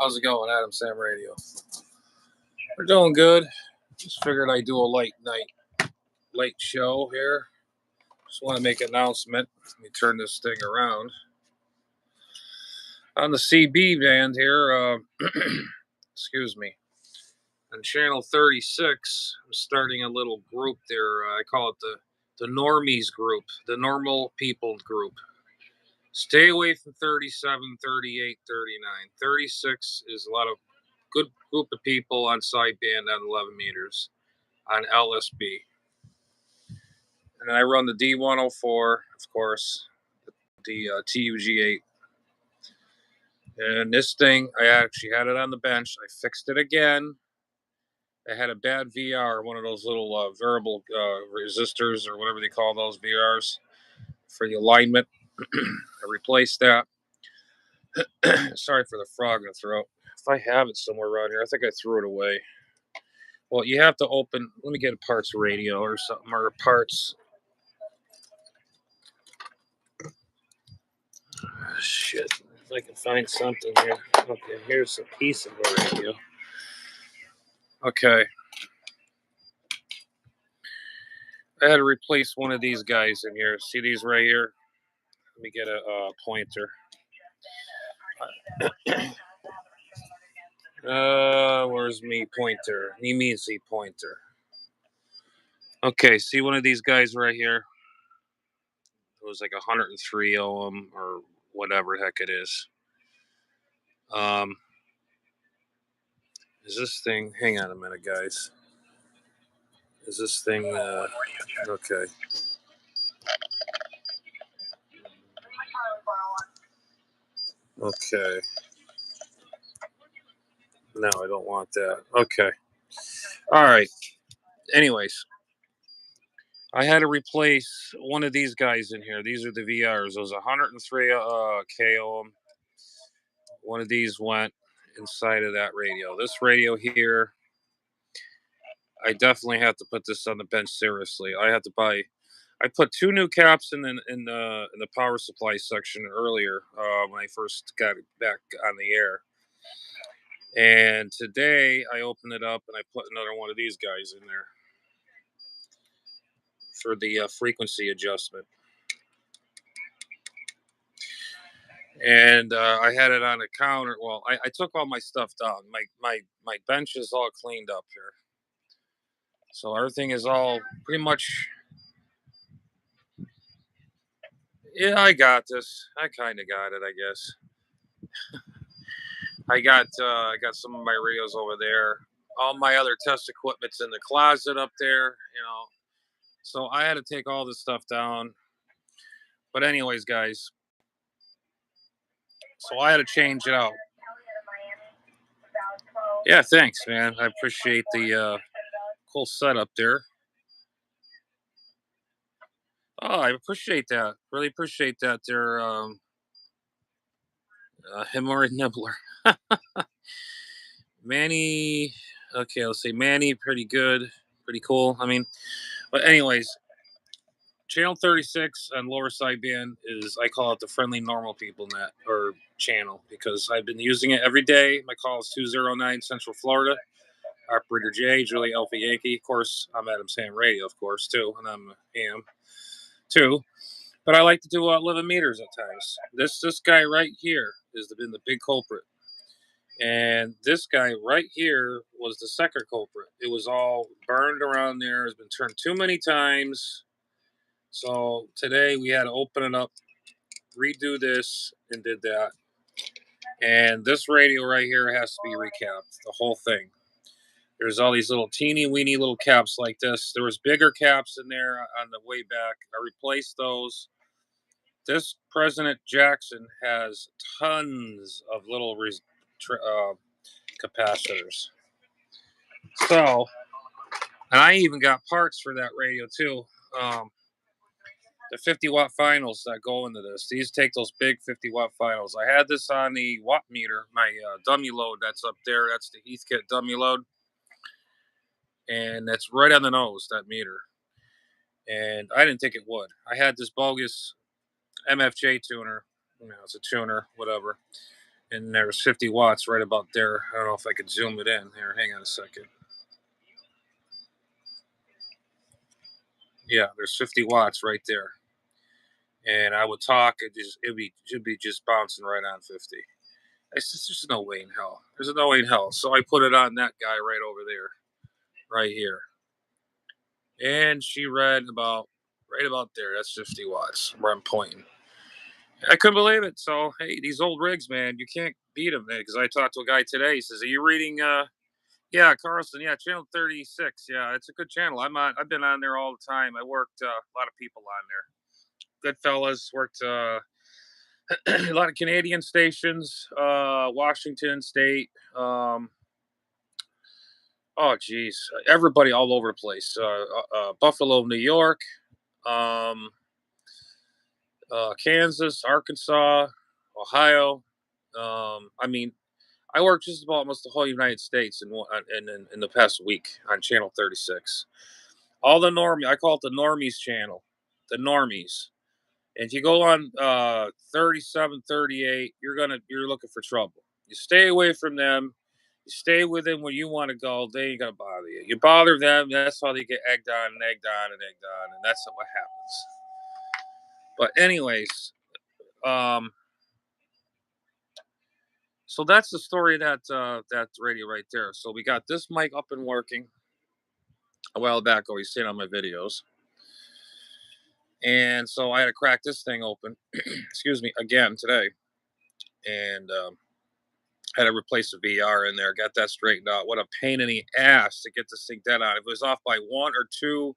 How's it going, Adam Sam Radio? We're doing good. Just figured I'd do a late show here. Just want to make an announcement. Let me turn this thing around. On the CB band here, excuse me, on channel 36, I'm starting a little group there. I call it the Normies group, the Normal People group. Stay away from 37, 38, 39. 36 is a lot of good group of people on sideband on 11 meters on LSB. And then I run the D104, of course, the TUG8. And this thing, I actually had it on the bench. I fixed it again. I had a bad VR, one of those little variable resistors or whatever they call those VRs for the alignment. I replaced that. Sorry for the frog in the throat. If I have it somewhere around here, I think I threw it away. Well, you have to open, let me get a parts radio or something, or parts. Shit, if I can find something here. Okay, here's a piece of the radio. Okay. I had to replace one of these guys in here. See these right here? Let me get a pointer. Where's me pointer? Me means the pointer. Okay, see one of these guys right here? It was like 103 ohm or whatever the heck it is. Is this thing? Hang on a minute, guys. Is this thing? Okay. Okay. No, I don't want that. Okay. All right. Anyways, I had to replace one of these guys in here. These are the VRs. Those 103 K ohm. One of these went inside of that radio. This radio here, I definitely have to put this on the bench seriously. I put two new caps in the power supply section earlier when I first got it back on the air. And today I opened it up and I put another one of these guys in there for the frequency adjustment. And I had it on a counter. Well, I took all my stuff down. My bench is all cleaned up here. So everything is all pretty much. Yeah, I got this. I kind of got it, I guess. I got some of my radios over there. All my other test equipment's in the closet up there, So I had to take all this stuff down. But anyways, guys. So I had to change it out. Yeah, thanks, man. I appreciate the cool setup there. Oh, I appreciate that. Really appreciate that there, Hemorrhoid Nibbler. Manny, okay, let's say Manny, pretty good, pretty cool. I mean, but anyways, channel 36 on lower sideband is, I call it the friendly normal people net or channel because I've been using it every day. My call is 209 Central Florida. Operator J, Julie Alpha Yankee. Of course, I'm Adam Sam Radio, of course, too, and I'm Ham, too. But I like to do 11 meters at times. This guy right here has been the big culprit. And this guy right here was the second culprit. It was all burned around there. It's been turned too many times. So today we had to open it up, redo this, and did that. And this radio right here has to be recapped, the whole thing. There's all these little teeny weeny little caps like this. There was bigger caps in there on the way back. I replaced those. This President Jackson has tons of little capacitors. So, and I even got parts for that radio too. The 50-watt finals that go into this. These take those big 50-watt finals. I had this on the watt meter, my dummy load that's up there. That's the Heathkit dummy load. And that's right on the nose, that meter. And I didn't think it would. I had this bogus MFJ tuner. It's a tuner, whatever. And there's 50 watts right about there. I don't know if I could zoom it in. Here, hang on a second. Yeah, there's 50 watts right there. And I would talk, should be just bouncing right on 50. It's just, there's no way in hell. There's no way in hell. So I put it on that guy right over there, right here. And she read about right about there. That's 50 watts where I'm pointing. I couldn't believe it. So hey, these old rigs, man, you can't beat them, man. Because I talked to a guy today. He says, "Are you reading?" Yeah, Carlson. Yeah, channel 36. Yeah, it's a good channel. I'm on. I've been on there all the time. I worked a lot of people on there. Good fellas. Worked a lot of Canadian stations. Washington State. Oh, geez, everybody all over the place. Buffalo, New York. Um, Kansas, Arkansas, Ohio. I mean, I worked just about almost the whole United States in the past week on Channel 36. All the normie, I call it the normies channel, the normies. And if you go on 37, 38, you're looking for trouble. You stay away from them. You stay with them when you want to go. They ain't gonna bother you. You bother them, that's how they get egged on and egged on and egged on, and that's what happens. But anyways, um, so that's the story of that radio right there. So we got this mic up and working a while back. Always seen on my videos, and so I had to crack this thing open. Excuse me, again today, and had to replace the VR in there. Got that straightened out. What a pain in the ass to get this thing dead on. If it was off by one or two,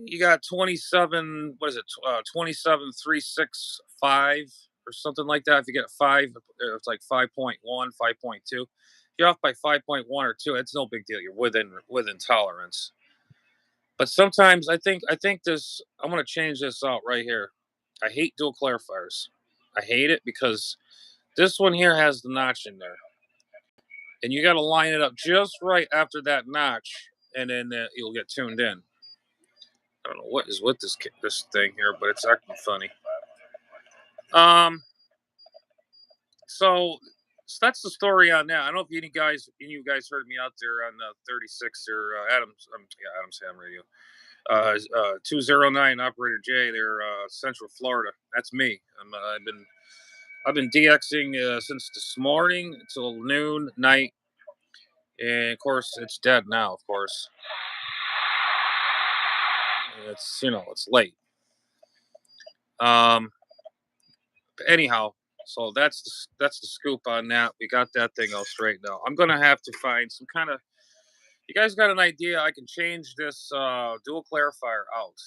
you got 27. What is it? 27,365 or something like that. If you get five, it's like 5.1, 5.2. If you're off by 5.1 or two, it's no big deal. You're within tolerance. But sometimes I think this. I'm gonna change this out right here. I hate dual clarifiers. I hate it because this one here has the notch in there, and you got to line it up just right after that notch, and then you'll get tuned in. I don't know what is with this thing here, but it's acting funny. Um, so, that's the story on that. I don't know if any of you guys heard me out there on 36 or Adams, yeah, Adams Ham Radio. 209 Operator J. They're Central Florida. That's me. I've been DXing since this morning until noon night, and of course it's dead now. Of course, it's it's late. Um, anyhow, so that's the scoop on that. We got that thing all straightened out. I'm gonna have to find some kind of. You guys got an idea? I can change this dual clarifier out.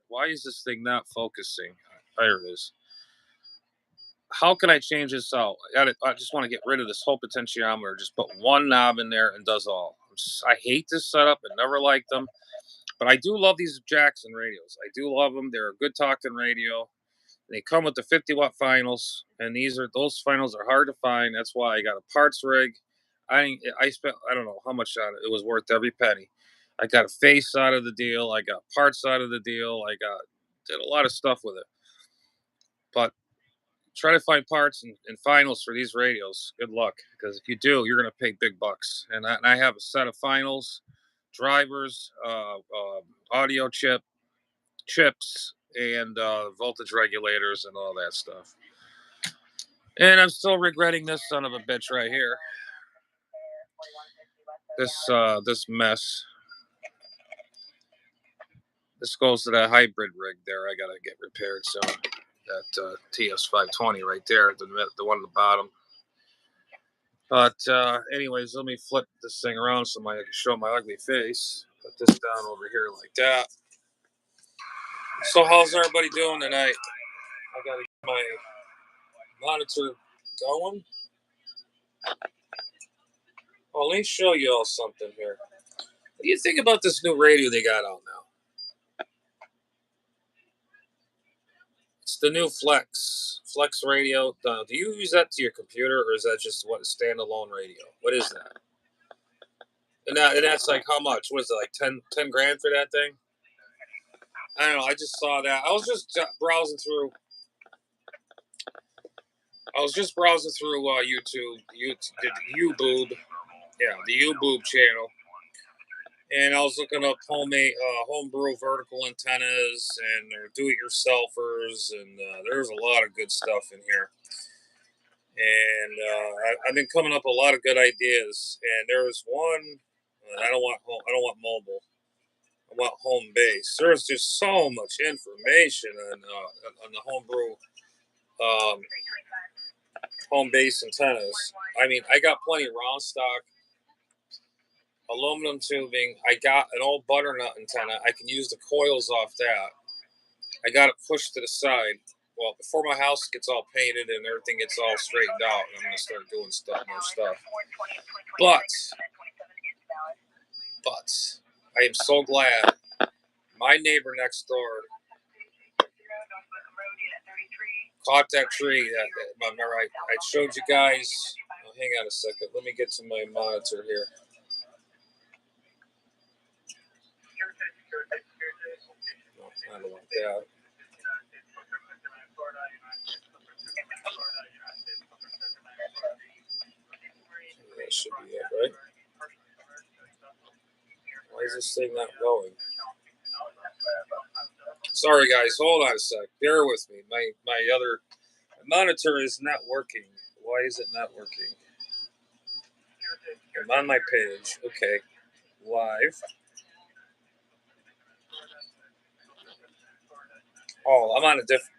Why is this thing not focusing? There it is. How can I change this out? I just want to get rid of this whole potentiometer. Just put one knob in there and does all. I hate this setup and never liked them, but I do love these Jackson radios. I do love them. They're a good talking radio. They come with the 50-watt finals, and those finals are hard to find. That's why I got a parts rig. I spent I don't know how much on it. It was worth every penny. I got a face out of the deal. I got parts out of the deal. Did a lot of stuff with it. But try to find parts and finals for these radios. Good luck, because if you do, you're going to pay big bucks. And I have a set of finals, drivers, audio chips, and voltage regulators and all that stuff. And I'm still regretting this son of a bitch right here. This mess. This goes to that hybrid rig there. I gotta get repaired soon. That TS520 right there, the one at the bottom. But anyways, let me flip this thing around so I can show my ugly face. Put this down over here like that. So how's everybody doing tonight? I gotta get my monitor going. Oh, let me show you all something here. What do you think about this new radio they got out now? It's the new Flex radio. Do you use that to your computer, or is that just a standalone radio? What is that? And that's like how much? What is it, like 10 grand for that thing? I don't know. I just saw that. I was just browsing through I was just browsing through YouTube, the YouTube, yeah, the YouTube channel, and I was looking up homemade, homebrew vertical antennas and their do-it-yourselfers, and there's a lot of good stuff in here. And I've been coming up with a lot of good ideas. And there's one. I don't want home. I don't want mobile. I want home base. There's just so much information on the homebrew um, home base antennas. I mean, I got plenty of round stock aluminum tubing. I got an old butternut antenna. I can use the coils off that. I got it pushed to the side. Well, before my house gets all painted and everything gets all straightened out, I'm gonna start doing more stuff. But I am so glad my neighbor next door caught that tree. Remember, I showed you guys. Oh, hang on a second. Let me get to my monitor here. No, I don't want that. That should be it, right? Why is this thing not going? Sorry, guys. Hold on a sec. Bear with me. My other monitor is not working. Why is it not working? I'm on my page. Okay. Live. Oh, I'm on a different.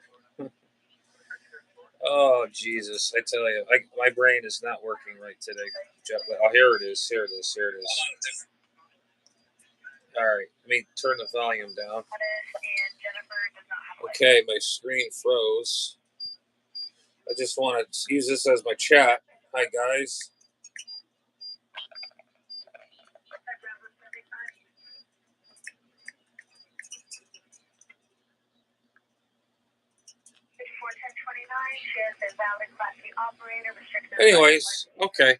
Oh, Jesus. I tell you, my brain is not working right today. Oh, here it is. Here it is. Here it is. All right. Let me turn the volume down. Okay, my screen froze. I just want to use this as my chat. Hi, guys. Anyways, okay,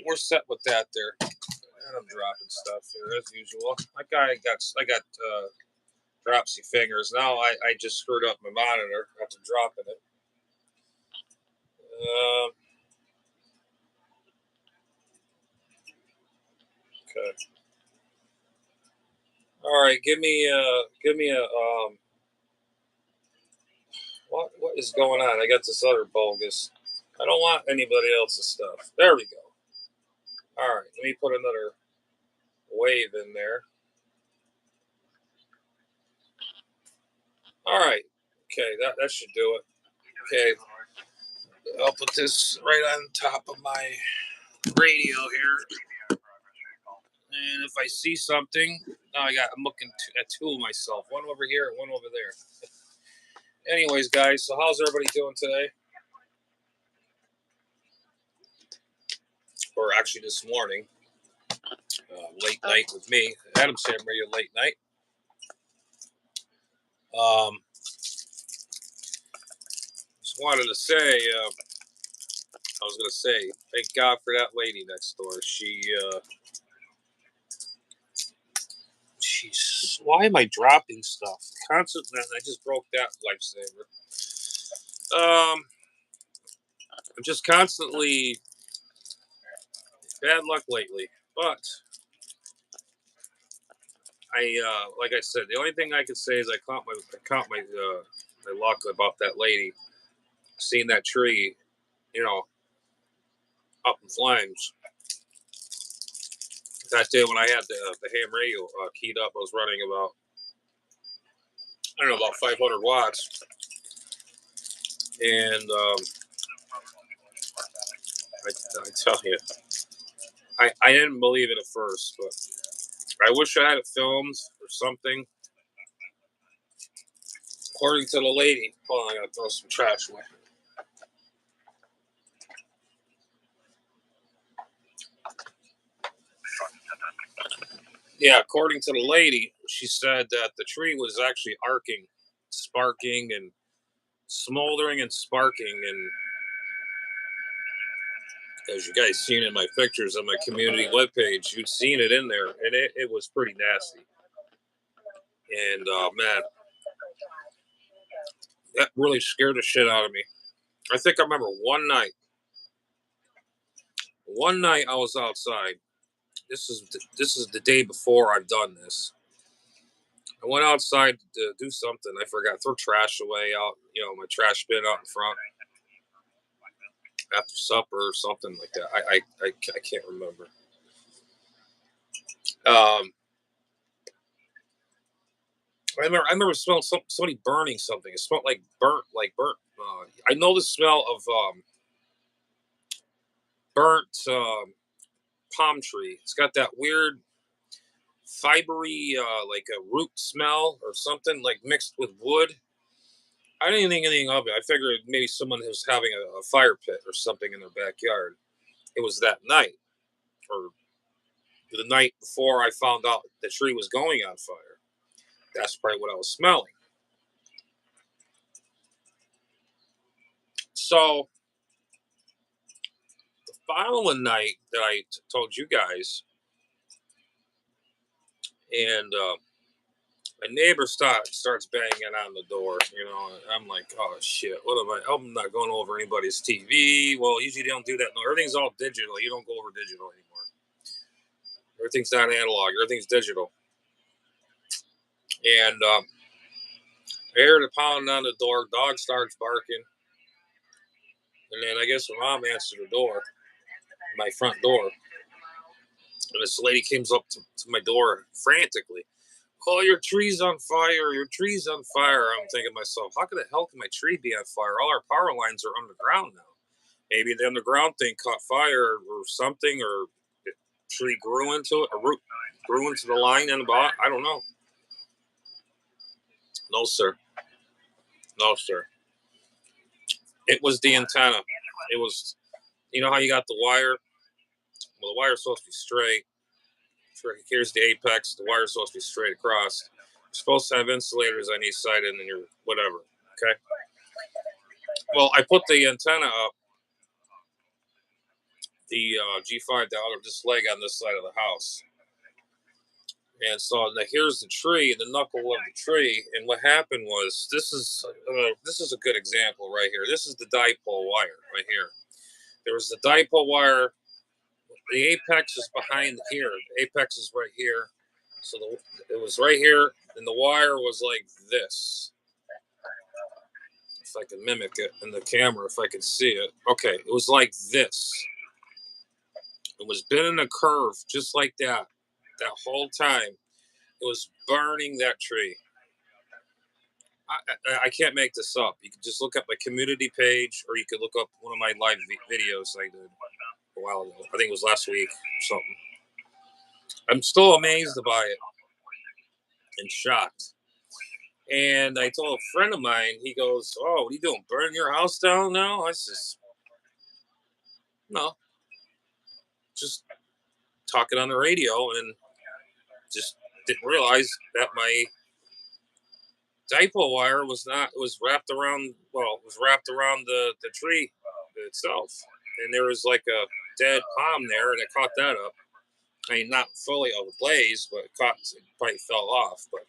we're set with that there. And I'm dropping stuff here as usual. I got dropsy fingers. Now I just screwed up my monitor after dropping it. Okay. All right, give me a what is going on? I got this other bogus. I don't want anybody else's stuff. There we go. All right, let me put another wave in there. All right. Okay, that should do it. Okay. I'll put this right on top of my radio here. And if I see something, now I'm looking at two of myself. One over here and one over there. Anyways, guys, so how's everybody doing today? Or actually this morning. Late night with me. Adam's Hamradio late night. Just wanted to say, I was going to say, thank God for that lady next door. Jeez, why am I dropping stuff? Constantly, I just broke that lifesaver. I'm just constantly bad luck lately. But like I said, the only thing I can say is I count my luck about that lady seeing that tree, up in flames. That day when I had the ham radio keyed up, I was running about 500 watts, and I tell you, I didn't believe it at first, but I wish I had it filmed or something. According to the lady, hold on, I gotta throw some trash away. Yeah, according to the lady, she said that the tree was actually arcing, sparking, and smoldering and sparking. And as you guys seen in my pictures on my community webpage, you'd seen it in there, and it was pretty nasty. And man, that really scared the shit out of me. I think I remember one night. One night I was outside. This is the day before I've done this. I went outside to do something. I forgot throw trash away out. My trash bin out in front after supper or something like that. I can't remember. Um, I remember smelling somebody burning something. It smelled like burnt. I know the smell of burnt palm tree. It's got that weird fibery, like a root smell or something, like mixed with wood. I didn't think anything of it. I figured maybe someone was having a fire pit or something in their backyard. It was that night, or the night before I found out the tree was going on fire. That's probably what I was smelling. So the following night that I told you guys, and my neighbor starts banging on the door. And I'm like, oh shit, what am I? I'm not going over anybody's TV. Well, usually they don't do that. No, everything's all digital. You don't go over digital anymore. Everything's not analog. Everything's digital. And I hear the pounding on the door. Dog starts barking, and then I guess my mom answered the door, my front door, and this lady comes up to my door frantically. Oh, your tree's on fire! Your tree's on fire! I'm thinking to myself, how the hell can my tree be on fire? All our power lines are underground now. Maybe the underground thing caught fire or something, or the tree grew into it, a root grew into the line in the bottom. I don't know. No, sir. No, sir. It was the antenna. It was, how you got the wire? Well, the wire's supposed to be straight. Here's the apex. The wire's supposed to be straight across. You're supposed to have insulators on each side and then your whatever. Okay. Well, I put the antenna up, the G5 dial or this leg on this side of the house. And so now here's the tree, the knuckle of the tree. And what happened was this is a good example right here. This is the dipole wire right here. There was the dipole wire. The apex is behind here. The apex is right here. So it was right here, and the wire was like this. If I can mimic it in the camera, if I can see it. Okay, it was like this. It was bending a curve just like that whole time. It was burning that tree. I can't make this up. You can just look up my community page, or you could look up one of my live videos I did a while ago. I think it was last week or something. I'm still amazed by it and shocked. And I told a friend of mine, he goes, "Oh, what are you doing? Burning your house down now?" I says, "No, just talking on the radio and just didn't realize that my dipole wire was wrapped around, it was wrapped around the tree itself. And there was like a dead palm there and it caught that up. I mean, not fully ablaze, but it probably fell off. But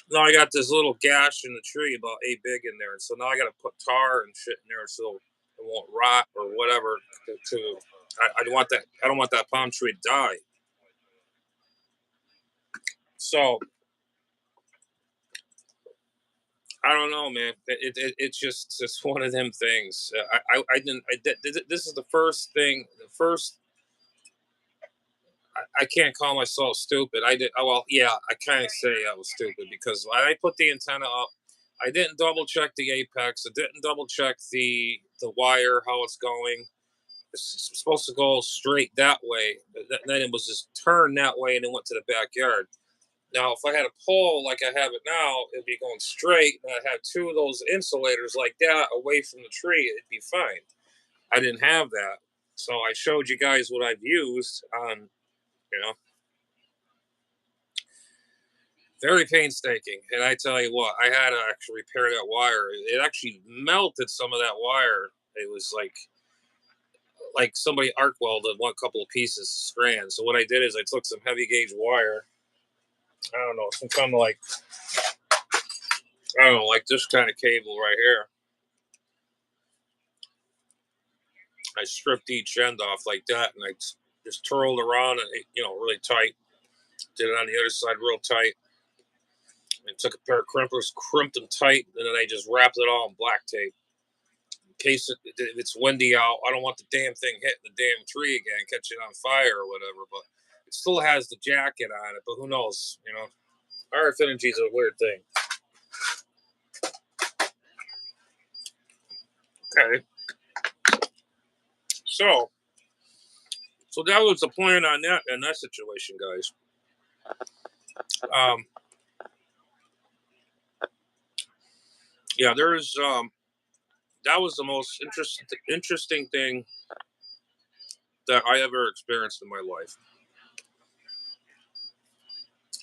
now I got this little gash in the tree about a big in there. And so now I got to put tar and shit in there so it won't rot or whatever. I don't want that. I don't want that palm tree to die. So I don't know, man. It's one of them things. I didn't. This is the first thing. The first. I can't call myself stupid. I did. Oh, well, yeah. I can't say I was stupid because when I put the antenna up, I didn't double check the apex. I didn't double check the wire how it's going. It's supposed to go straight that way. Then it was just turned that way and it went to the backyard. Now, if I had a pole like I have it now, it'd be going straight. And I'd have two of those insulators like that away from the tree. It'd be fine. I didn't have that. So I showed you guys what I've used on, you know, very painstaking. And I tell you what, I had to actually repair that wire. It actually melted some of that wire. It was like somebody arc welded one couple of pieces of strand. So what I did is I took some heavy gauge wire. I don't know, some kind of like I don't know, like this kind of cable right here. I stripped each end off like that, and I just twirled around and really tight. Did it on the other side real tight. And took a pair of crimpers, crimped them tight, and then I just wrapped it all in black tape. In case if it's windy out, I don't want the damn thing hitting the damn tree again, catching on fire or whatever. But it still has the jacket on it. But who knows? RF energy is a weird thing. Okay, so that was the plan on that situation, guys. Yeah, there's that was the most interesting thing that I ever experienced in my life.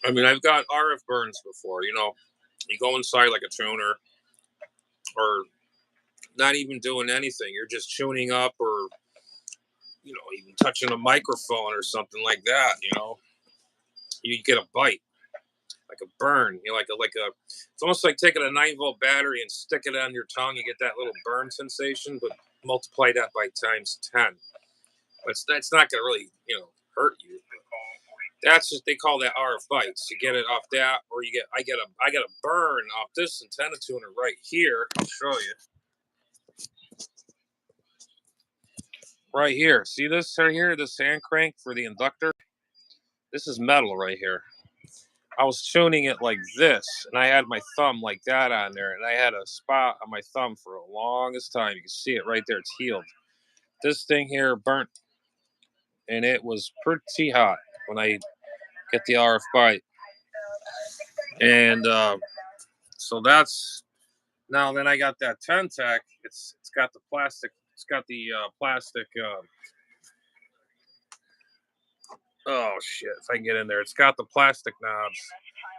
I mean, I've got RF burns before. You go inside like a tuner, or not even doing anything. You're just tuning up, or even touching a microphone or something like that. You get a bite, like a burn. It's almost like taking a 9-volt battery and stick it on your tongue. You get that little burn sensation, but multiply that by times 10. But that's not gonna really hurt you. That's just, they call that RF bites. You get it off that, or I get a burn off this antenna tuner right here. I'll show you. Right here. See this right here? This hand crank for the inductor? This is metal right here. I was tuning it like this, and I had my thumb like that on there, and I had a spot on my thumb for the longest time. You can see it right there. It's healed. This thing here burnt, and it was pretty hot when I get the RF bite. And so that's now. Then I got that Tentec. It's got the plastic. It's got the plastic. Oh shit! If I can get in there, it's got the plastic knobs.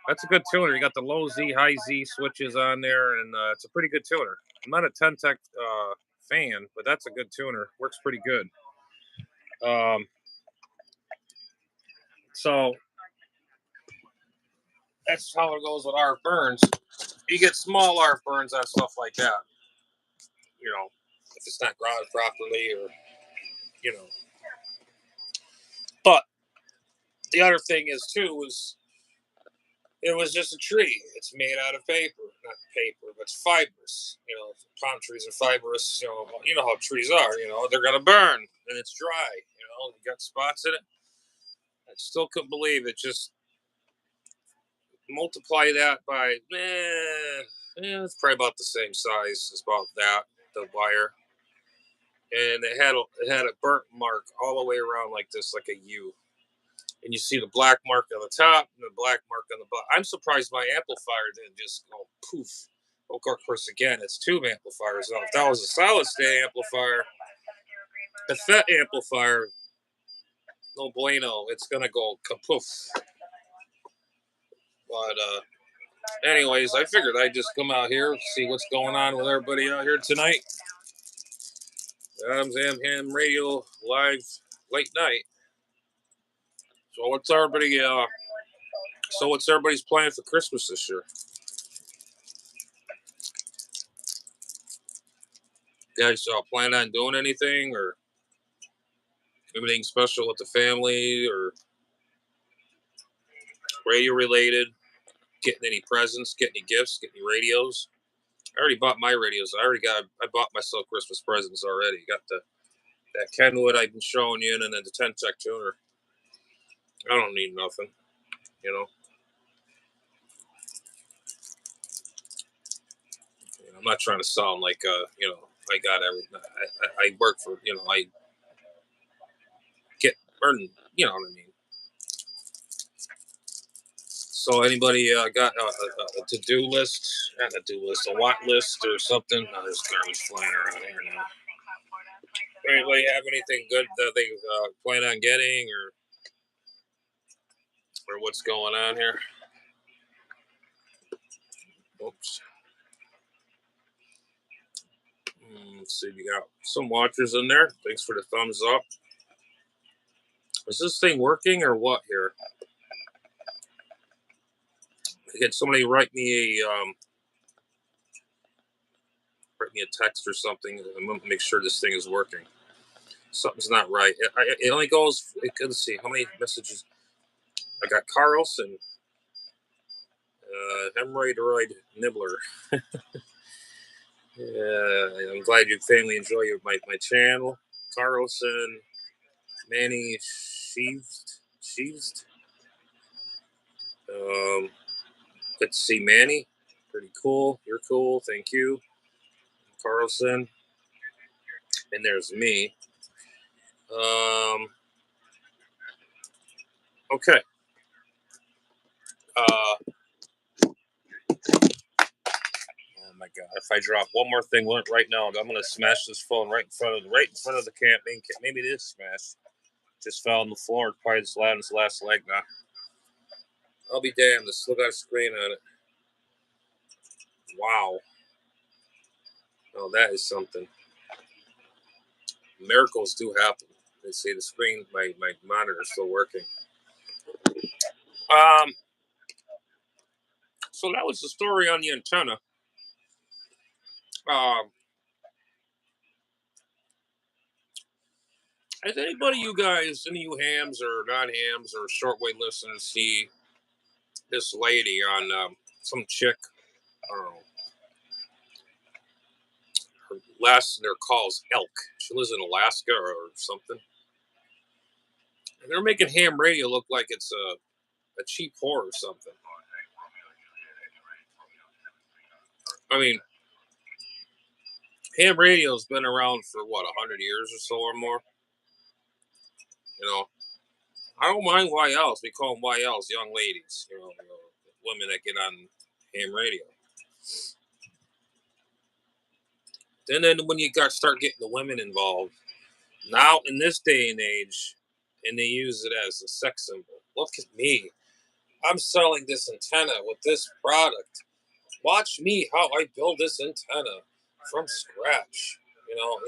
That's a good tuner. You got the low Z, high Z switches on there, and it's a pretty good tuner. I'm not a Tentec fan, but that's a good tuner. Works pretty good. So that's how it goes with RF burns. You get small RF burns on stuff like that. If it's not grounded properly, or you know. But the other thing is too was it was just a tree. It's made out of paper, not paper, but it's fibrous. Palm trees are fibrous. You know how trees are. They're gonna burn, and it's dry. You got spots in it. I still couldn't believe it. Just multiply that by, it's probably about the same size as about that, the wire, and it had a burnt mark all the way around like this, like a U. And you see the black mark on the top and the black mark on the bottom. I'm surprised my amplifier didn't just go poof. Of course, again, it's tube amplifiers. Now, if that was a solid state amplifier, a FET amplifier, no bueno, it's gonna go kapoof. But anyways, I figured I'd just come out here, see what's going on with everybody out here tonight. Adams Hamradio live late night. So what's everybody's plan for Christmas this year? You guys plan on doing anything, or anything special with the family, or radio related? Getting any presents? Getting any gifts? Getting any radios? I already bought my radios. I bought myself Christmas presents already. Got that Kenwood I've been showing you, and then the Tentec tuner. I don't need nothing, you know. I'm not trying to sound like I got everything. I work for I get earn, you know what I mean. So anybody got a to-do list, not a to-do list, a want list or something? No, there's garbage flying around here now. Anybody have anything good that they plan on getting, or what's going on here? Oops. Let's see, we got some watchers in there. Thanks for the thumbs up. Is this thing working or what here? Can somebody write me a text or something? I'm gonna make sure this thing is working. Something's not right. It only goes. Let's see how many messages I got. Carlson, hemorrhoid nibbler. I'm glad your family enjoy my channel. Carlson, Manny Sheaved. Good to see Manny. Pretty cool. You're cool. Thank you, Carlson. And there's me. Okay. Oh my god! If I drop one more thing right now, I'm gonna smash this phone right in front of the camping. Maybe it is smashed. Just fell on the floor. Probably just landed its last leg now. I'll be damned. This still got a screen on it. Wow. Oh, that is something. Miracles do happen. They say the screen, my monitor is still working. Um. So that was the story on the antenna. Um. Has anybody, you guys, any of you hams or non-hams or shortwave listeners, see this lady on some chick? I don't know. Her last their calls Elk. She lives in Alaska or something. And they're making ham radio look like it's a cheap whore or something. I mean, ham radio's been around for what 100 years or so or more. You know, I don't mind YLs. We call them YLs, young ladies. Women that get on ham radio. Then when you start getting the women involved, now in this day and age, and they use it as a sex symbol. Look at me. I'm selling this antenna with this product. Watch me how I build this antenna from scratch.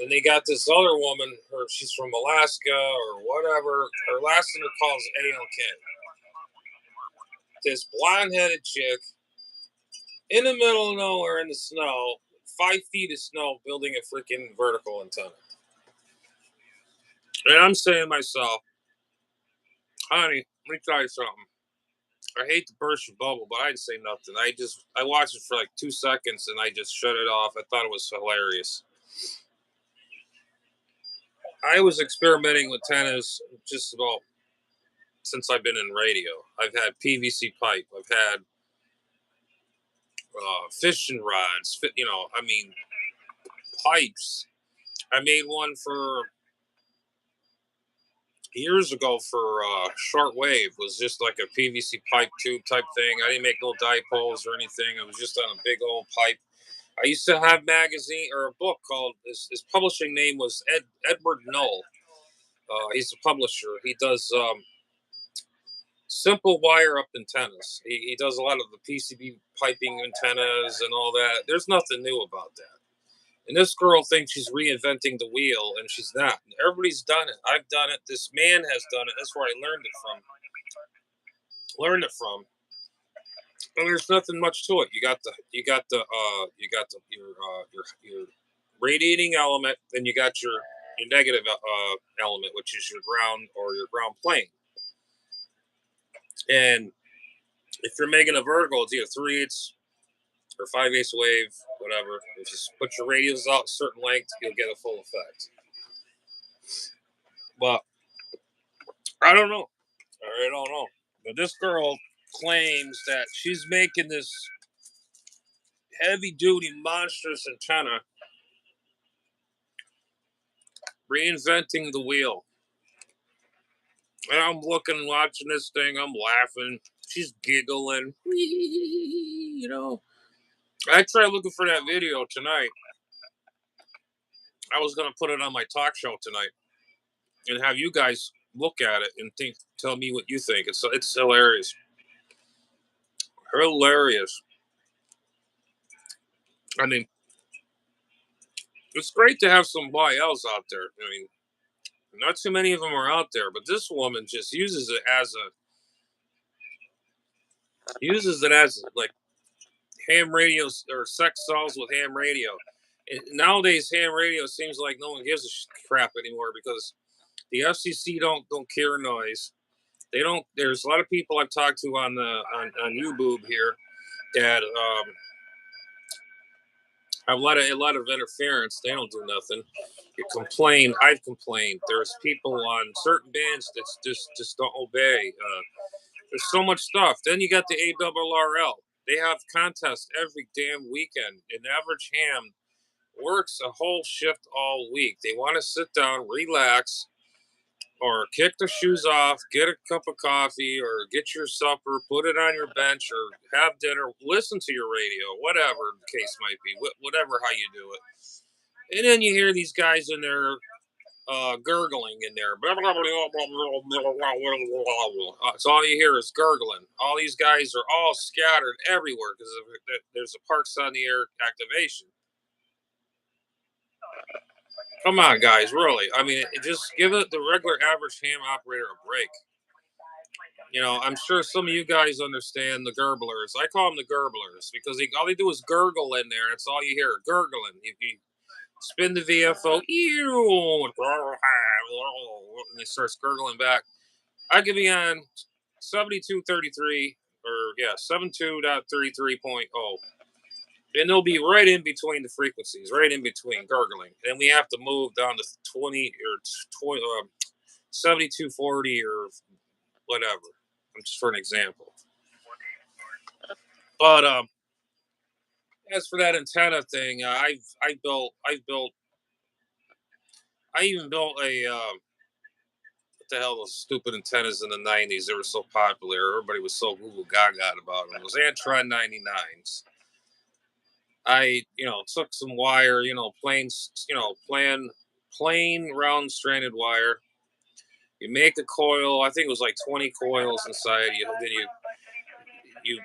And they got this other woman, she's from Alaska or whatever. Her last in her call is ALK. This blonde headed chick in the middle of nowhere in the snow, 5 feet of snow, building a freaking vertical antenna. And I'm saying to myself, honey, let me tell you something. I hate to burst your bubble, but I didn't say nothing. I watched it for like 2 seconds and I just shut it off. I thought it was hilarious. I was experimenting with antennas just about since I've been in radio. I've had PVC pipe. I've had fishing rods. I mean, pipes. I made one for years ago for shortwave. Was just like a PVC pipe tube type thing. I didn't make no dipoles or anything. It was just on a big old pipe. I used to have magazine or a book called his publishing name was Edward Knoll. He's a publisher. He does simple wire up antennas. He does a lot of the PCB piping antennas and all that. There's nothing new about that. And this girl thinks she's reinventing the wheel, and she's not. Everybody's done it. I've done it. This man has done it. That's where I learned it from. And there's nothing much to it. Your radiating element, then you got your negative element, which is your ground or your ground plane. And if you're making a vertical, it's either 3/8 or 5/8 wave, whatever. If you put your radios out a certain length, you'll get a full effect. But I don't know. I don't know. But this girl claims that she's making this heavy duty monstrous antenna, reinventing the wheel. And I'm watching this thing, I'm laughing. She's giggling. I tried looking for that video tonight. I was gonna put it on my talk show tonight and have you guys look at it and tell me what you think. It's hilarious. Hilarious. I mean, it's great to have some YLs out there. I mean, not too many of them are out there, but this woman just uses it as like ham radios or sex dolls with ham radio. Nowadays, ham radio seems like no one gives a crap anymore because the FCC don't care noise. They don't. There's a lot of people I've talked to on the on YouTube here that have a lot of interference. They don't do nothing. You complain. I've complained. There's people on certain bands that just don't obey. There's so much stuff. Then you got the ARRL. They have contests every damn weekend. An average ham works a whole shift all week. They want to sit down, relax, or kick their shoes off, get a cup of coffee, or get your supper, put it on your bench, or have dinner, listen to your radio, whatever the case might be, whatever how you do it. And then you hear these guys in there gurgling in there. So all you hear is gurgling. All these guys are all scattered everywhere because there's a Parks on the Air activation. Come on, guys, really. I mean, just give it the regular average ham operator a break. I'm sure some of you guys understand the gurglers. I call them the gurglers because all they do is gurgle in there. That's all you hear, gurgling. If you spin the VFO, and it starts gurgling back. I could be on 7233 or 72.33.0. And they'll be right in between the frequencies, right in between gurgling. And we have to move down to 20 or 20, 7240 or whatever. Just for an example. But as for that antenna thing, I even built a what the hell those stupid antennas in the '90s? They were so popular. Everybody was so Google Gaga about them. It was Antron 99s. I took some wire, plain round stranded wire. You make a coil. I think it was like 20 coils inside. Then you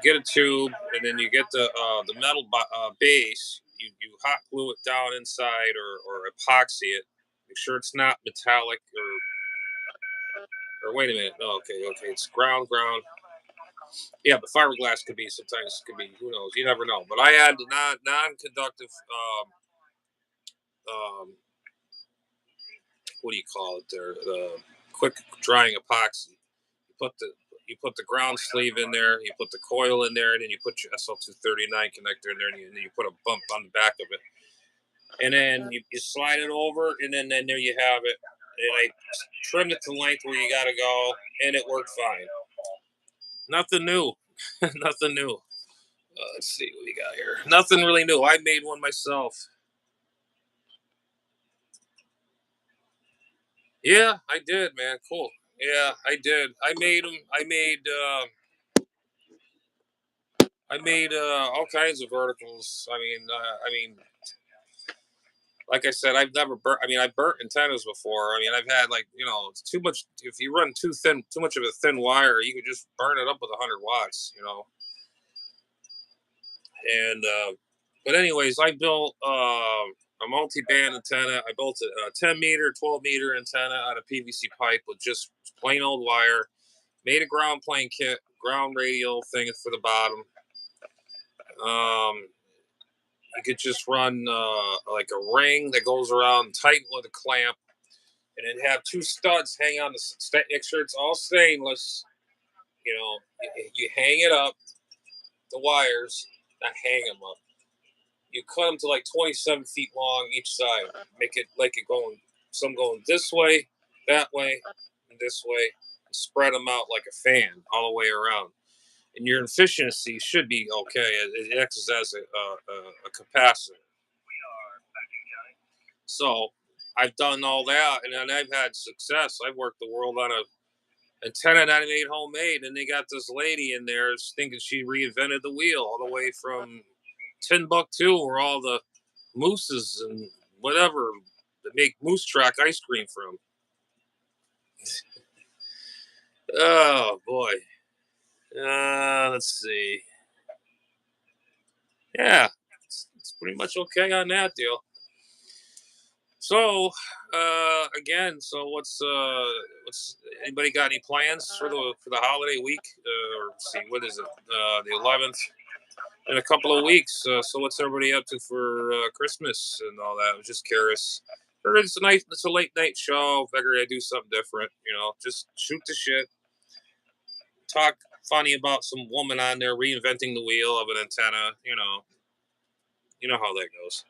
get a tube, and then you get the metal base. You hot glue it down inside or epoxy it. Make sure it's not metallic or wait a minute. Oh, okay, it's ground. Yeah, but fiberglass could be who knows? You never know. But I had the non-conductive. Um, what do you call it? There, the quick drying epoxy. You put the ground sleeve in there. You put the coil in there, and then you put your SL239 connector in there, and then you put a bump on the back of it, and then you slide it over, and then there you have it. And I trimmed it to length where you got to go, and it worked fine. Nothing new. Nothing new. Let's see what we got here. Nothing really new. I made one myself. Yeah, I did, man. Cool. Yeah, I did. I made them. I made all kinds of verticals. Like I said, I've never burnt. I mean, I burnt antennas before. I mean, I've had it's too much. If you run too much of a thin wire, you could just burn it up with 100 watts. And but anyways, I built a multi-band antenna. I built a 10 meter, 12 meter antenna out of PVC pipe with just plain old wire. Made a ground plane kit, ground radial thing for the bottom. You could just run like a ring that goes around tight with a clamp, and then have two studs hang on make sure it's all stainless. You hang it up, the wires, not hang them up. You cut them to like 27 feet long each side. Make it like it going, some going this way, that way, and this way. And spread them out like a fan all the way around. And your efficiency should be okay. It acts as a capacitor. So I've done all that, and then I've had success. I've worked the world on a antenna that I made homemade, and they got this lady in there thinking she reinvented the wheel all the way from Timbuktu, where all the mooses and whatever that make moose track ice cream from. Oh boy. Let's see. Yeah, it's pretty much okay on that deal. So, again, so what's anybody got any plans for the holiday week? Let's see, what is it? The 11th. in a couple of weeks. So what's everybody up to for Christmas and all that? I was just curious. Or it's a night. It's a late night show. Figured I'd do something different. Just shoot the shit, talk funny about some woman on there reinventing the wheel of an antenna. You know how that goes.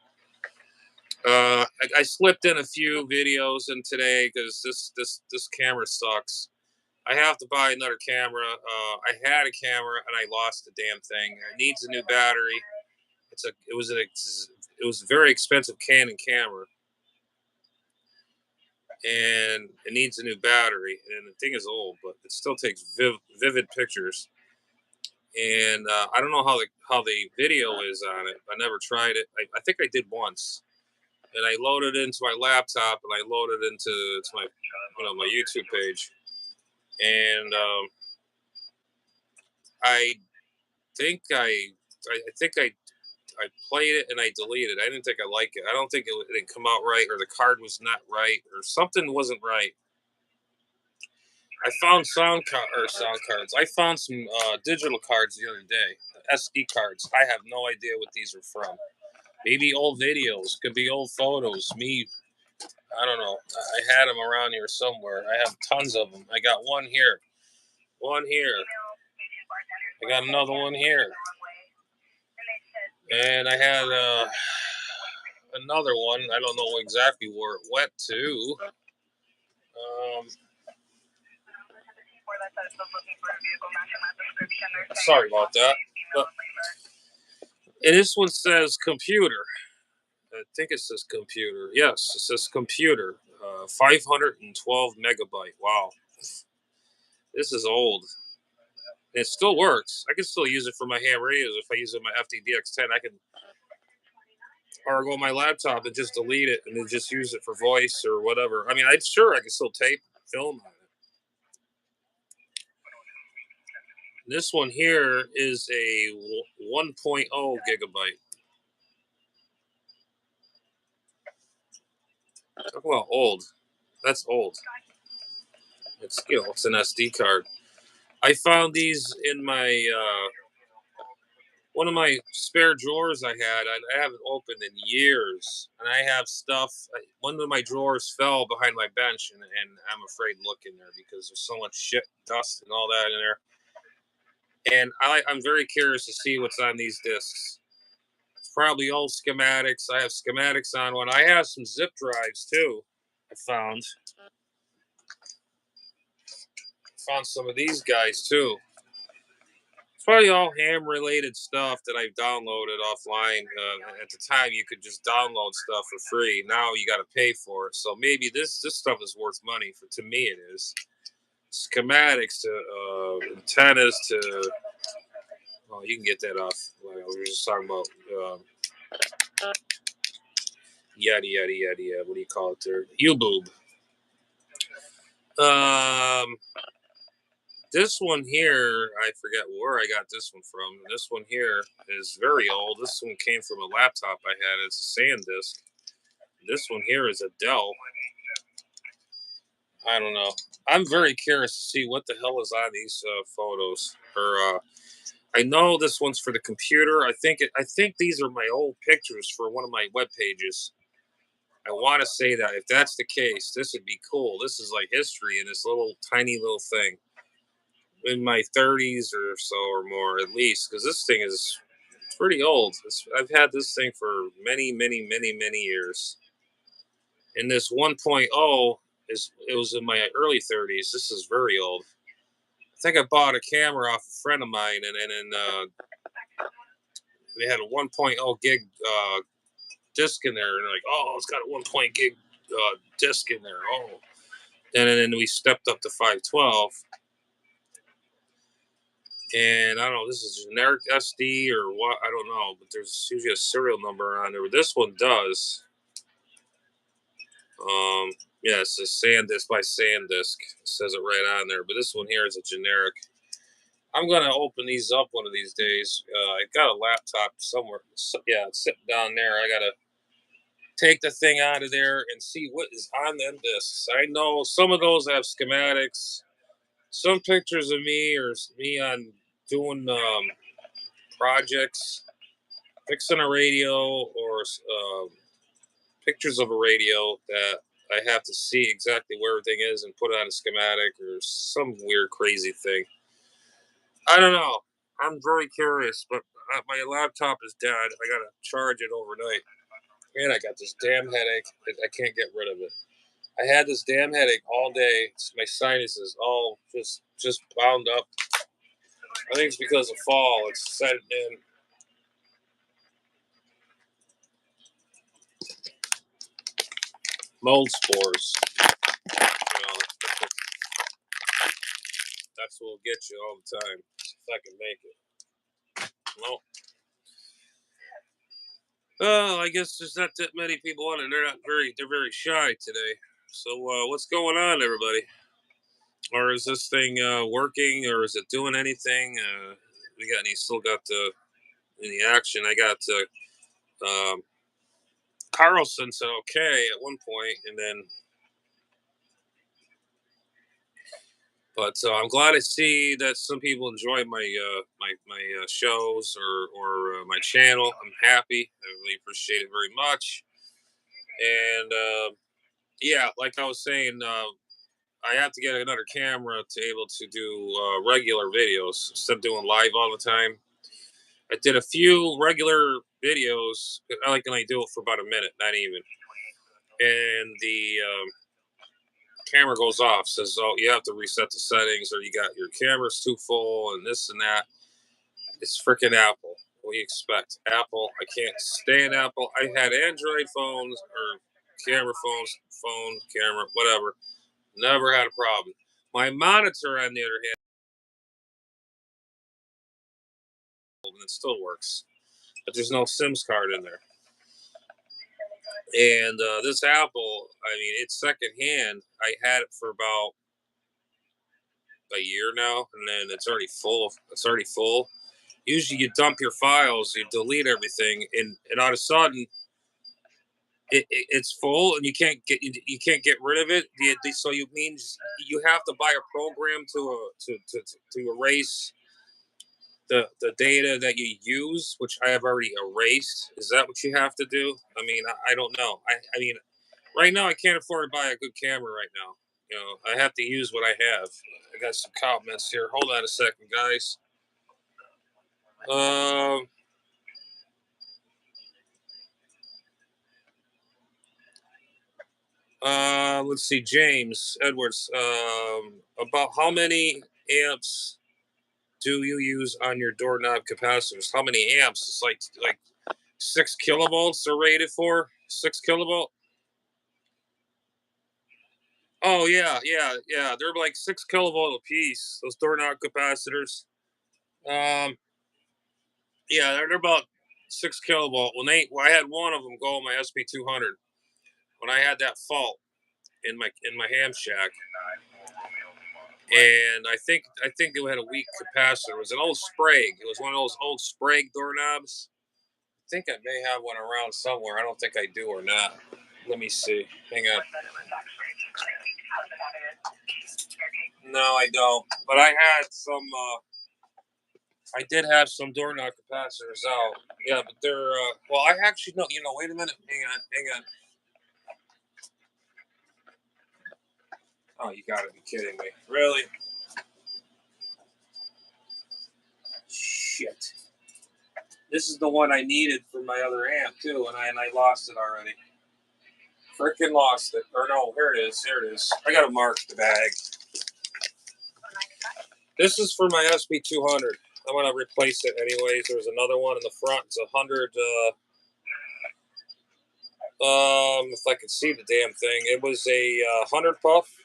I slipped in a few videos in today because this camera sucks. I have to buy another camera. I had a camera and I lost the damn thing. It needs a new battery. It was a very expensive Canon camera, and it needs a new battery. And the thing is old, but it still takes vivid pictures. And I don't know how the video is on it. I never tried it. I think I did once, and I loaded it into my laptop and I loaded it into my my YouTube page, and I think I think I played it and I deleted it. I didn't think I liked it. I don't think it didn't come out right, or the card was not right, or something wasn't right. I found sound cards. I found some digital cards the other day, SD cards. I have no idea what these are from. Maybe old videos, could be old photos. Me, I don't know. I had them around here somewhere. I have tons of them. I got one here, one here. I got another one here, and I had another one. I don't know exactly where it went to. Sorry about that. But, and this one says computer. I think it says computer. Yes, it says computer. 512 megabyte. Wow. This is old. It still works. I can still use it for my ham radios. If I use it on my FTDX10, I can, or go on my laptop and just delete it and then just use it for voice or whatever. I mean, I'm sure I can still tape film on it. This one here is a 1.0 gigabyte. Talk about old. That's old. It's an SD card. I found these in my one of my spare drawers I haven't opened in years, and I have stuff. One of my drawers fell behind my bench, and I'm afraid to look in there because there's so much shit, dust, and all that in there. And I'm very curious to see what's on these discs. It's probably old schematics. I have schematics on one. I have some zip drives too. I found some of these guys too. It's probably all ham related stuff that I've downloaded offline. At the time, you could just download stuff for free. Now you got to pay for it. So maybe this stuff is worth money. To me, it is. Schematics to antennas to. Oh, you can get that off. Like we were just talking about. Yada yada yada yada. What do you call it there? U-boob. This one here, I forget where I got this one from. This one here is very old. This one came from a laptop I had. It's a SanDisk. This one here is a Dell. I don't know. I'm very curious to see what the hell is on these photos. Or I know this one's for the computer. I think these are my old pictures for one of my web pages. I want to say that if that's the case, this would be cool. This is like history in this little tiny little thing. In my 30s or so or more at least, because this thing is pretty old. I've had this thing for many, many, many, many years. And this 1.0 it was in my early 30s. This is very old. I think I bought a camera off a friend of mine, and they had a 1.0 gig disc in there, and they're like, oh, it's got a 1.0 gig disc in there. Oh, and then we stepped up to 512. And I don't know, this is generic SD or what, I don't know, but there's usually a serial number on there. This one does. Yeah, it says SanDisk by SanDisk. It says it right on there, but this one here is a generic. I'm gonna open these up one of these days. I got a laptop somewhere. Yeah, it's sitting down there. I gotta take the thing out of there and see what is on them discs. I know some of those have schematics. Some pictures of me or me on doing projects, fixing a radio, or pictures of a radio that I have to see exactly where everything is and put it on a schematic or some weird, crazy thing. I don't know. I'm very curious, but my laptop is dead. I gotta charge it overnight, and I got this damn headache. I can't get rid of it. I had this damn headache all day. My sinuses all just bound up. I think it's because of fall. It's setting in. Mold spores. That's what will get you all the time. If I can make it. Well, I guess there's not that many people on it. They're very shy today. So what's going on, everybody? Or is this thing working, or is it doing anything? Still got the in the action. I got Carlson said okay at one point, and then. But I'm glad to see that some people enjoy my shows or my channel. I'm happy. I really appreciate it very much. And yeah, like I was saying, I have to get another camera to able to do regular videos instead of doing live all the time. I did a few regular videos. I like only do it for about a minute, not even. And the camera goes off, says, "Oh, you have to reset the settings, or you got your camera's too full, and this and that." It's freaking Apple. What do you expect? Apple. I can't stand Apple. I had Android phones or camera phones, camera, whatever. Never had a problem. My monitor, on the other hand, and it still works, but there's no Sims card in there. And this Apple, I mean, it's secondhand. I had it for about a year now, and then it's already full. It's already full. Usually, you dump your files, you delete everything, and all of a sudden, it's full, and you can't get rid of it. So you means you have to buy a program to erase the data that you use, which I have already erased. Is that what you have to do? I mean, I don't know. I mean, right now I can't afford to buy a good camera right now. You know, I have to use what I have. I got some comments here. Hold on a second, guys. Um, let's see, James Edwards. About how many amps do you use on your doorknob capacitors? How many amps? It's like 6 kilovolts they're rated for. 6 kilovolt. Oh yeah. They're like 6 kilovolt a piece. Those doorknob capacitors. Um, yeah, they're about 6 kilovolt. I had one of them go on my SP200 when I had that fault in my ham shack, and I think it had a weak capacitor. It was an old Sprague. It was one of those old Sprague doorknobs. I think I may have one around somewhere. I don't think I do or not. Let me see. Hang on. No, I don't. But I had some. I did have some doorknob capacitors out. Yeah, but they're. Well, I actually no. Wait a minute. Hang on. Oh, you gotta be kidding me! Really? Shit. This is the one I needed for my other amp too, and I lost it already. Freaking lost it. Or no, here it is. Here it is. I gotta mark the bag. This is for my SB200. I'm gonna replace it anyways. There's another one in the front. It's 100. If I could see the damn thing, it was a 100 puff.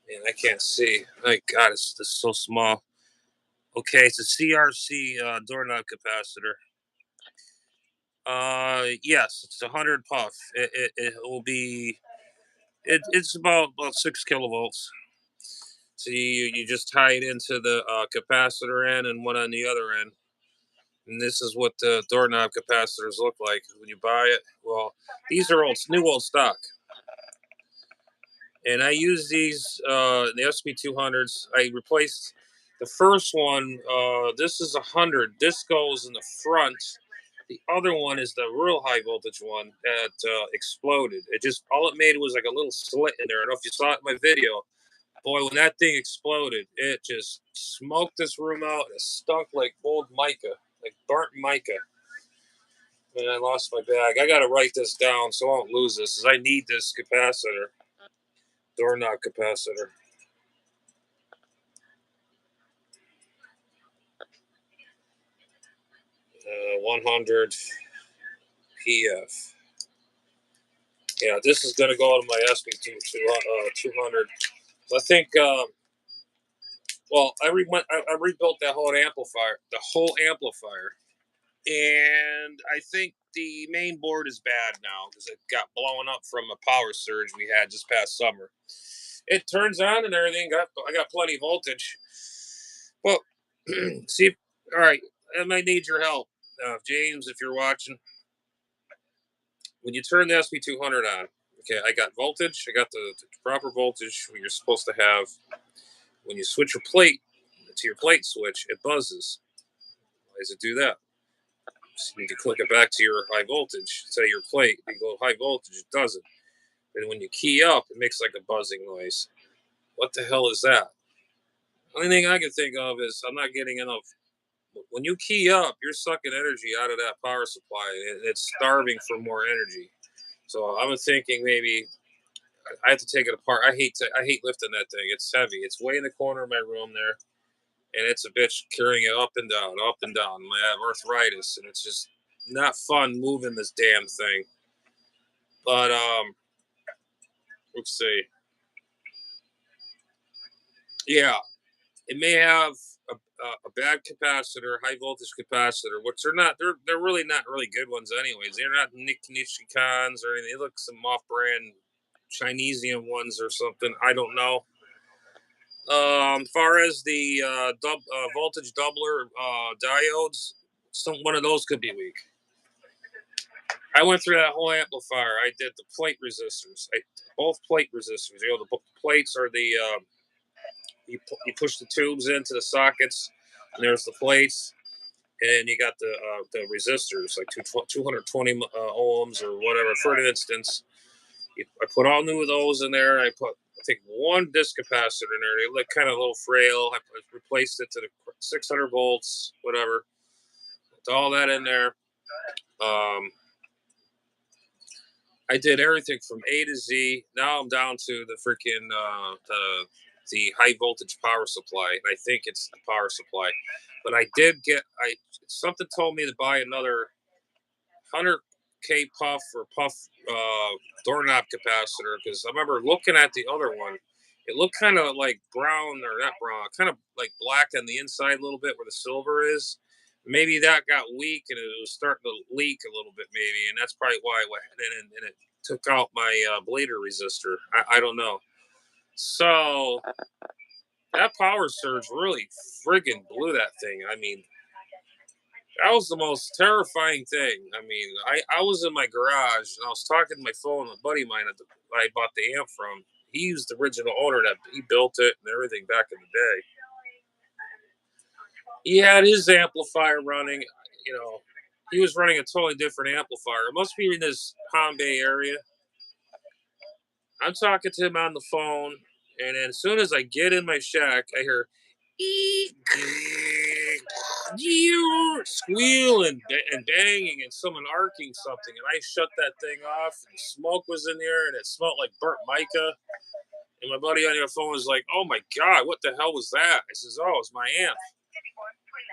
Man, I can't see. My God, it's so small. Okay, it's a CRC doorknob capacitor. Yes, it's 100 puff. It will be. It's about 6 kilovolts. So you just tie it into the capacitor end and one on the other end. And this is what the doorknob capacitors look like when you buy it. Well, these are new old stock. and I use these the SP200s. I replaced the first one. This is 100. This goes in the front. The other one is the real high voltage one that exploded. It just all it made was like a little slit in there. I don't know if you saw it in my video. Boy, when that thing exploded, it just smoked this room out. It stunk like old mica, like burnt mica. And I lost my bag. I got to write this down so I don't lose this, because I need this capacitor, doorknob capacitor. 100 PF. Yeah, this is going to go to my SP200. I think, well, I rebuilt that whole amplifier, and I think the main board is bad now because it got blown up from a power surge we had just past summer. It turns on and everything. I got plenty of voltage. Well, see, all right, I might need your help, James, if you're watching. When you turn the SP200 on, okay, I got voltage. I got the proper voltage you're supposed to have. When you switch your plate to your plate switch, it buzzes. Why does it do that? So you need to click it back to your high voltage. Say your plate, you go high voltage, it doesn't. And when you key up, it makes like a buzzing noise. What the hell is that? Only thing I can think of is I'm not getting enough. When you key up, you're sucking energy out of that power supply, and it's starving for more energy. So I'm thinking maybe I have to take it apart. I hate lifting that thing. It's heavy. It's way in the corner of my room there, and it's a bitch carrying it up and down, up and down. I have arthritis, and it's just not fun moving this damn thing. But let's see. Yeah, it may have a bad capacitor, high voltage capacitor, which they're not. They're really not really good ones, anyways. They're not Nishikans or anything. They look some off-brand Chinesian ones or something. I don't know. Far as the voltage doubler diodes, one of those could be weak. I went through that whole amplifier. I did the plate resistors, both plate resistors. You know, the plates are the you push the tubes into the sockets, and there's the plates, and you got the resistors like 220 ohms or whatever. For an instance, I put all new of those in there. I put I think one disc capacitor in there. They look kind of a little frail. I replaced it to the 600 volts, whatever. Put all that in there. I did everything from A to Z. Now I'm down to the freaking the high voltage power supply, and I think it's the power supply. But I did get something told me to buy another 100K puff or puff doorknob capacitor, because I remember looking at the other one. It looked kind of like brown, or not brown, kind of like black on the inside a little bit where the silver is. Maybe that got weak and it was starting to leak a little bit, maybe, and that's probably why it went and it took out my bleeder resistor. I don't know. So that power surge really friggin' blew that thing. I mean, that was the most terrifying thing. I mean, I was in my garage and I was talking to my phone with a buddy of mine I bought the amp from. He's the original owner that he built it and everything back in the day. He had his amplifier running. You know, he was running a totally different amplifier. It must be in this Palm Bay area. I'm talking to him on the phone, and then as soon as I get in my shack, I hear squeal and banging and someone arcing something, and I shut that thing off. And smoke was in there, and it smelled like burnt mica. And my buddy on the phone was like, "Oh my god, what the hell was that?" I says, "Oh, it's my amp.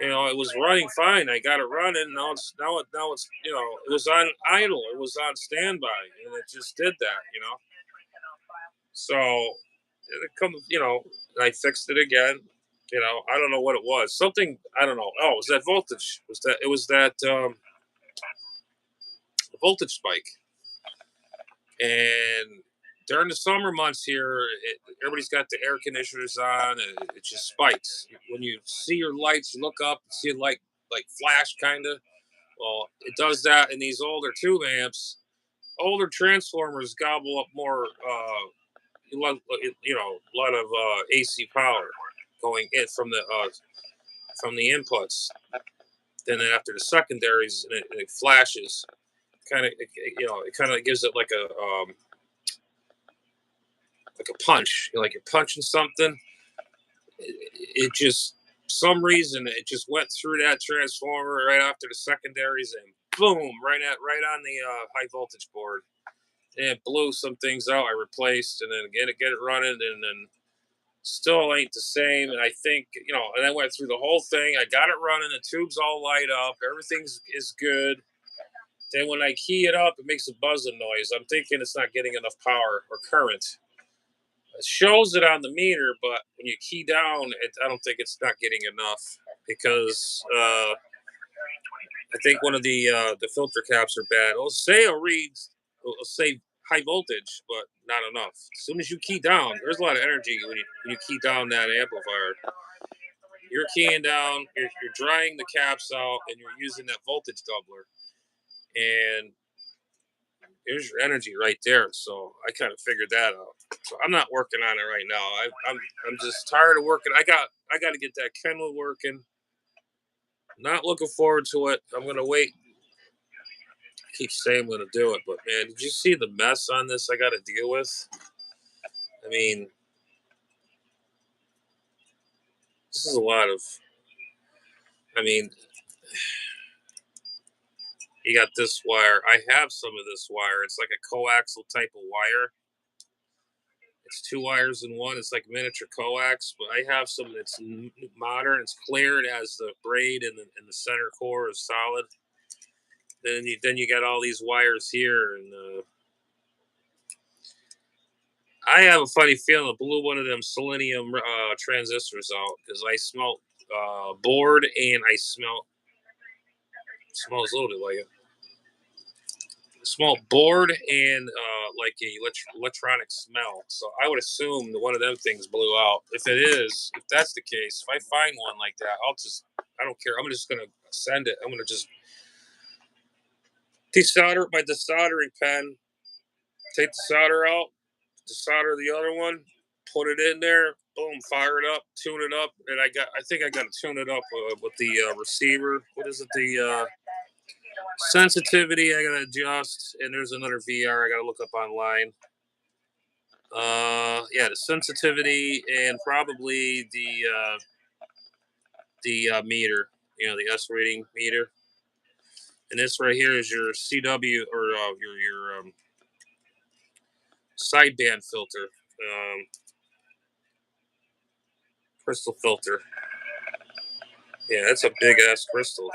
You know, it was running fine. I got it running. Now it's it was on idle. It was on standby, and it just did that. You know." So it comes, I fixed it again. I don't know what it was. Something I don't know. Oh, it was that voltage? It was that voltage spike? And during the summer months here, everybody's got the air conditioners on, and it just spikes. When you see your lights, you look up and see a light like flash, kind of. Well, it does that in these older tube amps. Older transformers gobble up more a lot of AC power going in from the inputs. Then after the secondaries, and it flashes. Kind of, it kind of gives it like a punch. Like you're punching something. It just some reason it just went through that transformer right after the secondaries and boom, right on the high voltage board. And it blew some things out. I replaced and then get it running, and then still ain't the same. And I think and I went through the whole thing. I got it running. The tubes all light up. Everything's is good. Then when I key it up, it makes a buzzing noise. I'm thinking it's not getting enough power or current. It shows it on the meter, but when you key down, I don't think it's not getting enough because I think one of the filter caps are bad. It'll say high voltage, but not enough. As soon as you key down, there's a lot of energy when you key down that amplifier. You're keying down, you're drying the caps out, and you're using that voltage doubler. And there's your energy right there. So I kind of figured that out. So I'm not working on it right now. I'm just tired of working. I got to get that Kenwood working. Not looking forward to it. I'm gonna wait. I keep saying I'm gonna do it, but man, did you see the mess on this I got to deal with? I mean, this is a lot of. I mean, you got this wire. I have some of this wire. It's like a coaxial type of wire. It's two wires in one. It's like miniature coax, but I have some that's modern. It's clear. It has the braid, and the center core is solid. Then you got all these wires here, and I have a funny feeling I blew one of them selenium transistors out because I smelt board and I smells a little bit like it. Small board and like a electronic smell. So I would assume that one of them things blew out. If that's the case, if I find one like that, I don't care. I'm just gonna send it. I'm gonna just desolder my desoldering pen, take the solder out, desolder the other one, put it in there, boom, fire it up, tune it up, and I think I got to tune it up with the receiver. What is it? The sensitivity I gotta adjust, and there's another VR I gotta look up online. Yeah, the sensitivity and probably the meter, the S rating meter. And this right here is your CW or your sideband filter, crystal filter. Yeah, that's a big ass crystal.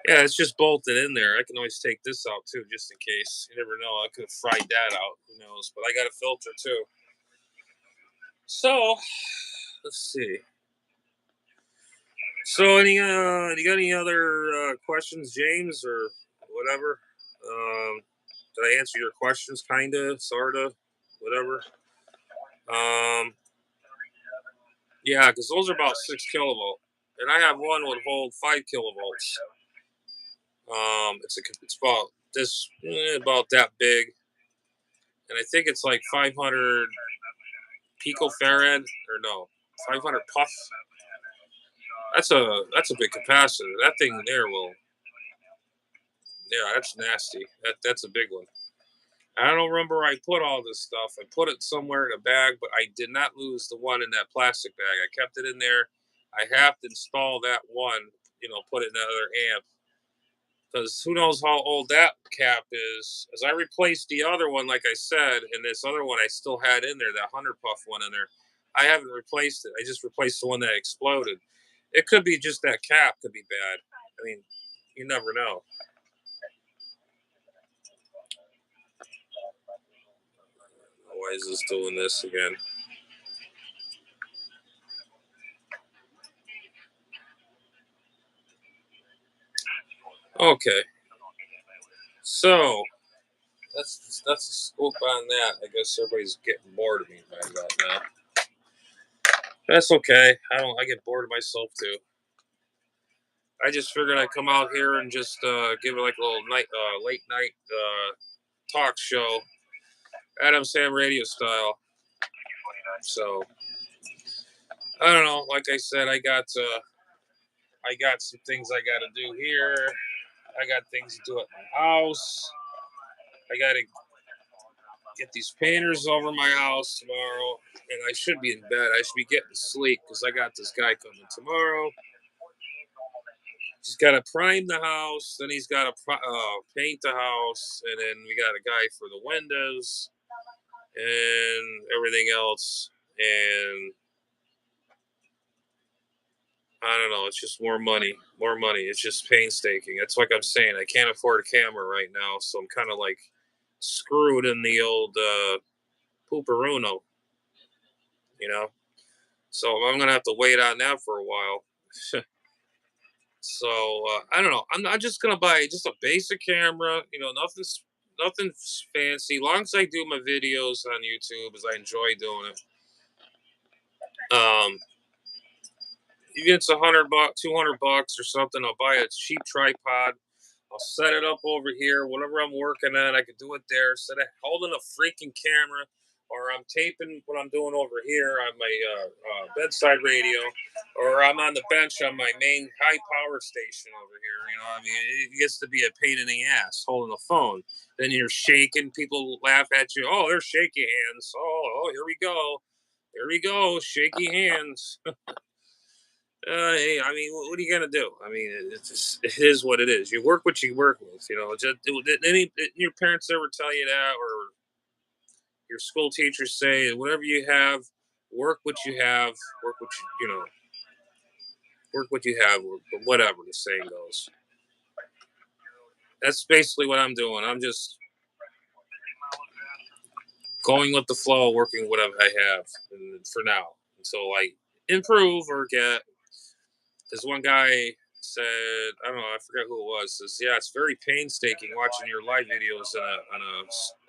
Yeah, it's just bolted in there. I can always take this out too, just in case. You never know. I could have fried that out. Who knows? But I got a filter too. So let's see. So you got any other questions, James, or whatever? Did I answer your questions? Kinda, sorta, whatever. Um, yeah, because those are about 6 kilovolt, and I have one would hold 5 kilovolts. It's about about that big, and I think it's like 500 picofarad or no, 500 puff. That's a big capacitor. That thing there will. Yeah, that's nasty. That's a big one. I don't remember where I put all this stuff. I put it somewhere in a bag, but I did not lose the one in that plastic bag. I kept it in there. I have to install that one, put it in another amp. Because who knows how old that cap is. As I replaced the other one, like I said, and this other one I still had in there, that 100 puff one in there. I haven't replaced it. I just replaced the one that exploded. It could be just that cap could be bad. I mean, you never know. Why is this doing this again? Okay. So that's a scoop on that. I guess everybody's getting bored of me right about now. That's okay. I get bored of myself too. I just figured I'd come out here and just give it like a little late night talk show, Adam Sam radio style. So I don't know. Like I said, I got some things I got to do here. I got things to do at my house. I got to get these painters over my house tomorrow, and I should be in bed. I should be getting to sleep because I got this guy coming tomorrow. He's got to prime the house, then he's got to paint the house, and then we got a guy for the windows and everything else. And I don't know. It's just more money, more money. It's just painstaking. That's like I'm saying. I can't afford a camera right now, so I'm kind of like screwed in the old pooperuno, you know. So I'm gonna have to wait on that for a while. So I don't know. I'm just gonna buy just a basic camera. You know, nothing fancy. Long as I do my videos on YouTube, as I enjoy doing it. Um, Even if it's $100, $200 or something, I'll buy a cheap tripod. I'll set it up over here. Whatever I'm working on, I can do it there instead of holding a freaking camera, or I'm taping what I'm doing over here on my bedside radio, or I'm on the bench on my main high power station over here. You know, I mean, it gets to be a pain in the ass holding a phone. Then you're shaking. People laugh at you. Oh, they're shaky hands. Oh, here we go. Here we go. Shaky hands. Hey, I mean, what are you gonna do? I mean, it's just, it is what it is. You work what you work with. You know, just did your parents ever tell you that, or your school teachers say, whatever you have, work what you have, work what you know, work what you have, or whatever the saying goes. That's basically what I'm doing. I'm just going with the flow, working whatever I have for now until I improve or get. This one guy said, I don't know, I forget who it was. Says, yeah, it's very painstaking watching your live videos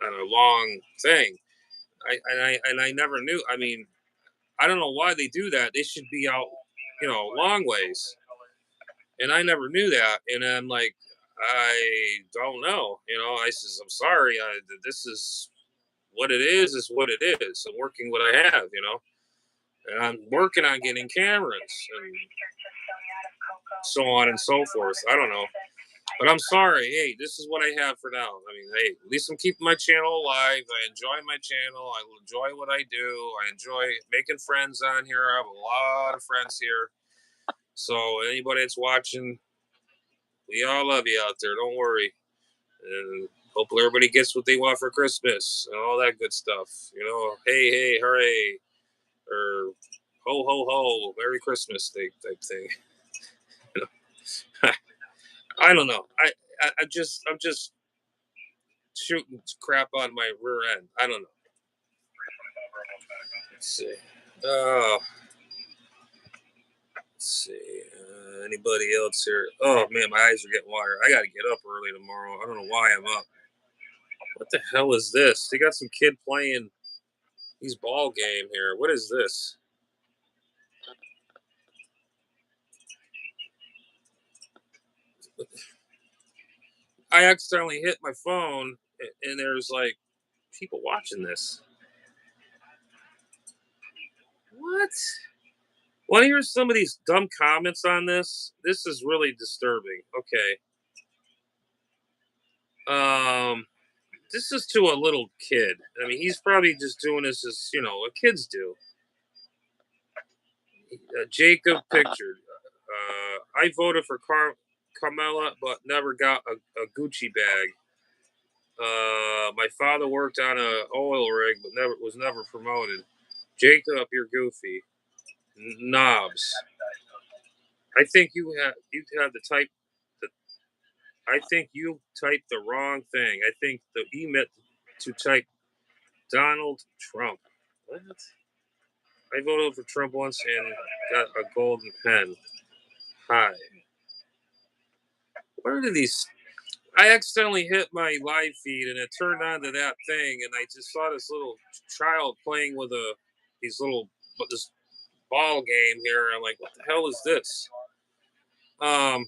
on a long thing. I never knew. I mean, I don't know why they do that. They should be out, you know, long ways. And I never knew that. And I'm like, I don't know. You know, I says, I'm sorry. This is what it is what it is. I'm working what I have, you know. And I'm working on getting cameras and so on and so forth. I don't know. But I'm sorry. Hey, this is what I have for now. I mean, hey, at least I'm keeping my channel alive. I enjoy my channel. I enjoy what I do. I enjoy making friends on here. I have a lot of friends here. So anybody that's watching, we all love you out there. Don't worry. And hopefully everybody gets what they want for Christmas and all that good stuff. You know, hey, hey, hooray, or ho, ho, ho, Merry Christmas type thing. You know? I don't know. I'm just shooting crap on my rear end. I don't know. Let's see. Oh, let's see. Anybody else here? Oh man, my eyes are getting watery. I got to get up early tomorrow. I don't know why I'm up. What the hell is this? They got some kid playing these ball game here. What is this? I accidentally hit my phone, and there's like people watching this. What? Want to hear some of these dumb comments on this? This is really disturbing. Okay. Um, this is to a little kid. I mean, he's probably just doing this as you know what kids do. Jacob pictured. I voted for Carmela, but never got a Gucci bag. My father worked on a oil rig, but never promoted. Jacob, you're goofy. Knobs. I think you have the type. The, I think you typed the wrong thing. I think the you meant to type Donald Trump. What? I voted for Trump once and got a golden pen. Hi. What are these? I accidentally hit my live feed and it turned on to that thing, and I just saw this little child playing with these little this ball game here. I'm like, what the hell is this? Um,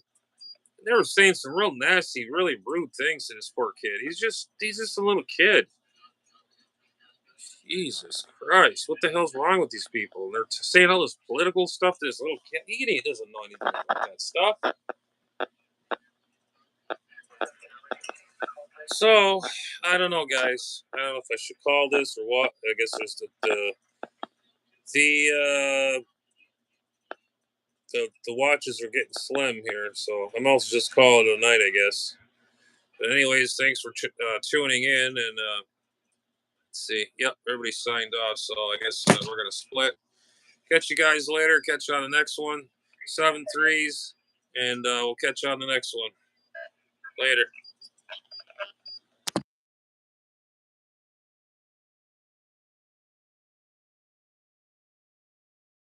they were saying some real nasty, really rude things to this poor kid. He's just a little kid. Jesus Christ, what the hell's wrong with these people? They're saying all this political stuff to this little kid. He doesn't know anything about that stuff. So, I don't know, guys. I don't know if I should call this or what. I guess there's the the watches are getting slim here, so I'm also just calling it a night, I guess. But anyways, thanks for tuning in, and let's see. Yep, everybody signed off, so I guess we're gonna split. Catch you guys later. Catch you on the next one. 7 threes, and we'll catch you on the next one. Later.